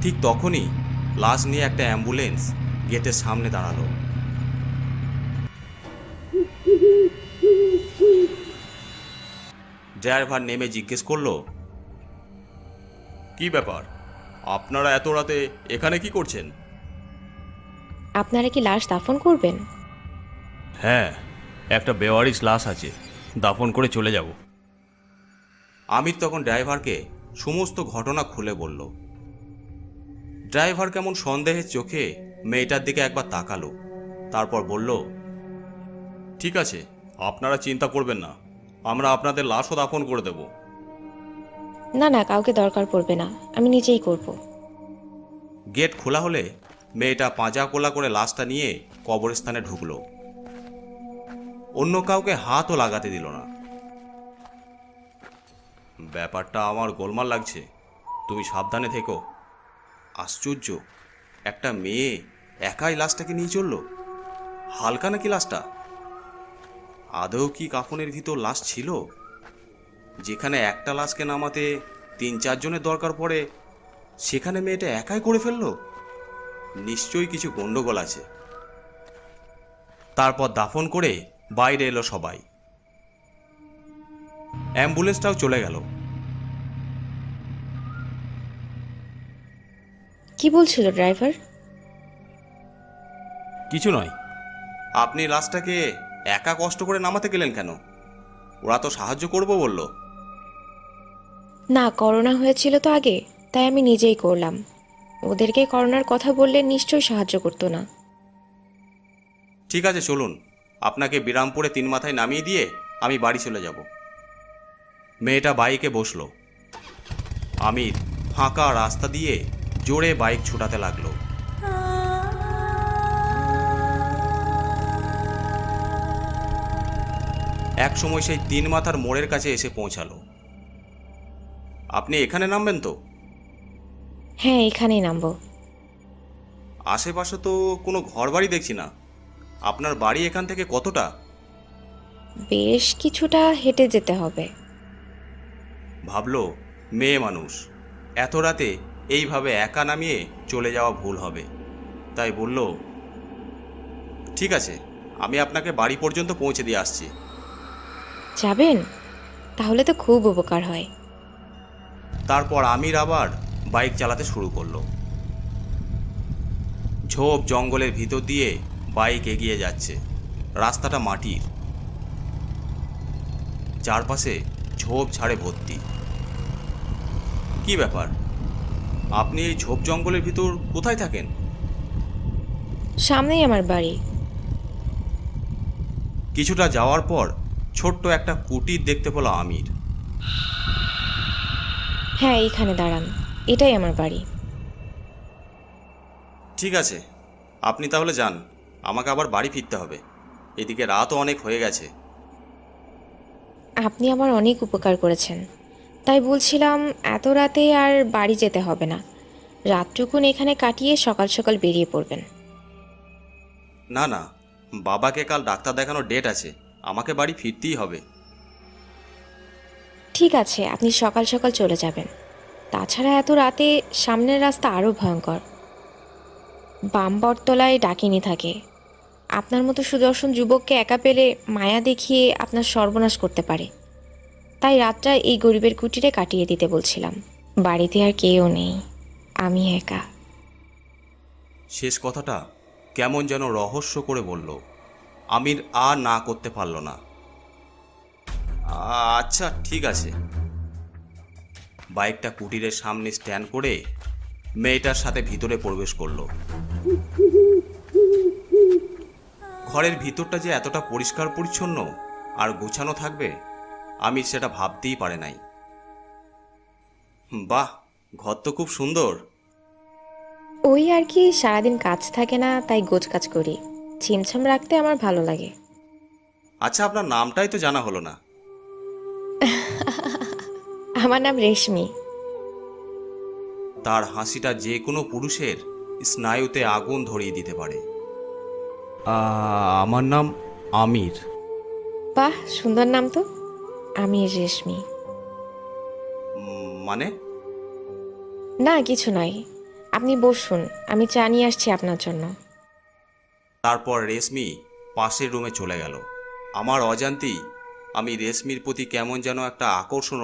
ঠিক তখনই লাশ নিয়ে একটা অ্যাম্বুলেন্স গেটের সামনে দাঁড়ালো। ড্রাইভার নেমে জিজ্ঞেস করলো, কি ব্যাপার, আপনারা এত রাতে এখানে কি করছেন? আপনারা কি লাশ দাফন করবেন? হ্যাঁ, একটা বেওয়ারিশ লাশ আছে, দাফন করে চলে যাব। আমির তখন ড্রাইভারকে সমস্ত ঘটনা খুলে বলল। ড্রাইভার কেমন সন্দেহের চোখে মেয়েটার দিকে একবার তাকালো, তারপর বলল, ঠিক আছে, আপনারা চিন্তা করবেন না, আমরা আপনাদের লাশও দাফন করে দেব। না না, কাউকে দরকার পড়বে না, আমি নিজেই করব। গেট খোলা হলে মেয়েটা পাঁজা কোলা করে লাশটা নিয়ে কবরস্থানে ঢুকলো। অন্য কাউকে হাতও লাগাতে দিল না। ব্যাপারটা আমার গোলমাল লাগছে, তুমি সাবধানে থেকো। আশ্চর্য, একটা মেয়ে একাই লাশটাকে নিয়ে চলল। হালকা নাকি লাশটা? আদৌ কি কাফনের ভিতর লাশ ছিল? যেখানে একটা লাশকে নামাতে 3-4 জনের দরকার পড়ে, সেখানে মেয়েটা একাই করে ফেললো। নিশ্চয়ই কিছু গন্ডগোল আছে। তারপর দাফন করে বাইরে এলো সবাই। অ্যাম্বুলেন্সটাও চলে গেল। কি বলছিল ড্রাইভার? কিছু নয়। আপনি লাশটাকে একা কষ্ট করে নামাতে গেলেন কেন? ওরা তো সাহায্য করবো বলল। না, করোনা হয়েছিল তো আগে, তাই আমি নিজেই করলাম। ওদেরকে করোনার কথা বললে নিশ্চয়ই সাহায্য করতো না। ঠিক আছে, চলুন, আপনাকে বিরামপুরে 3 মাথায় নামিয়ে দিয়ে আমি বাড়ি চলে যাব। মেয়েটা বাইকে বসলো। আমির ফাঁকা রাস্তা দিয়ে জোরে বাইক ছুটাতে লাগলো। এক সময় সেই 3 মাথার মোড়ের কাছে এসে পৌঁছালো। আপনি এখানে নামবেন তো? হ্যাঁ, এখানেই নামবো। আশেপাশে তো কোনো ঘরবাড়ি দেখছি না। আপনার বাড়ি এখান থেকে কতটা? বেশ কিছুটা হেঁটে যেতে হবে। ভাবলো মেয়ে মানুষ, এত রাতে এইভাবে একা নামিয়ে চলে যাওয়া ভুল হবে, তাই বলল, ঠিক আছে, আমি আপনাকে বাড়ি পর্যন্ত পৌঁছে দিয়ে আসছি। যাবেন? তাহলে তো খুব উপকার হয়। তারপর আমির আবার বাইক চালাতে শুরু করলো। ঝোপ জঙ্গলের ভিতর দিয়ে বাইক এগিয়ে যাচ্ছে। রাস্তাটা মাটির, চারপাশে ঝোপ ঝাড়ে ভর্তি। কি ব্যাপার, আপনি এই ঝোপ জঙ্গলের ভিতর কোথায় থাকেন? সামনেই আমার বাড়ি। কিছুটা যাওয়ার পর ছোট্ট একটা কুটির দেখতে পেল আমির। হ্যাঁ, এইখানে দাঁড়ান, এটাই আমার বাড়ি। ঠিক আছে, আপনি তাহলে যান, আমাকে আবার বাড়ি ফিরতে হবে, এদিকে রাতও অনেক হয়ে গেছে। আপনি আমার অনেক উপকার করেছেন, তাই বলছিলাম এত রাতে আর বাড়ি যেতে হবে না। রাতটুকুন এখানে কাটিয়ে সকাল সকাল বেরিয়ে পড়বেন। না না, বাবাকে কাল ডাক্তার দেখানোর ডেট আছে, আমাকে বাড়ি ফিরতেই হবে। ঠিক আছে, আপনি সকাল সকাল চলে যাবেন। তাছাড়া এত রাতে সামনের রাস্তা আরও ভয়ঙ্কর। বাম বটতলায় ডাকিনী থাকে। আপনার মতো সুদর্শন যুবককে একা পেলে মায়া দেখিয়ে আপনার সর্বনাশ করতে পারে। তাই রাতটা এই গরিবের কুটিরে কাটিয়ে দিতে বলছিলাম। বাড়িতে আর কেউ নেই, আমি একা। শেষ কথাটা কেমন যেন রহস্য করে বলল। আমির আর না করতে পারল না। আচ্ছা ঠিক আছে। বাইকটা কুটিরের সামনে স্ট্যান্ড করে মেয়েটার সাথে ভিতরে প্রবেশ করলো। ঘরের ভিতরটা যে এতটা পরিষ্কার পরিচ্ছন্ন আর গোছানো থাকবে আমি সেটা ভাবতেই পারে নাই। বাহ, ঘর তো খুব সুন্দর। ওই আর কি, সারাদিন কাজ থাকে না তাই গোছকাজ করি। ছিমছাম রাখতে আমার ভালো লাগে। আচ্ছা, আপনার নামটাই তো জানা হলো না। আমার নাম রেশমি। তার হাসিটা যে কোনো পুরুষের স্নায়ুতে আগুন ধরিয়ে দিতে পারে। আমার নাম আমির। বাহ, সুন্দর নাম তো। আমি রেশমি। মানে? না, কিছু নয়। আপনি বসুন, আমি চা নিয়ে আসছি আপনার জন্য। তারপর রেশমি পাশের রুমে চলে গেল। আমার অজান্তেই আমি রেশমির প্রতি কেমন যেন একটা আকর্ষণ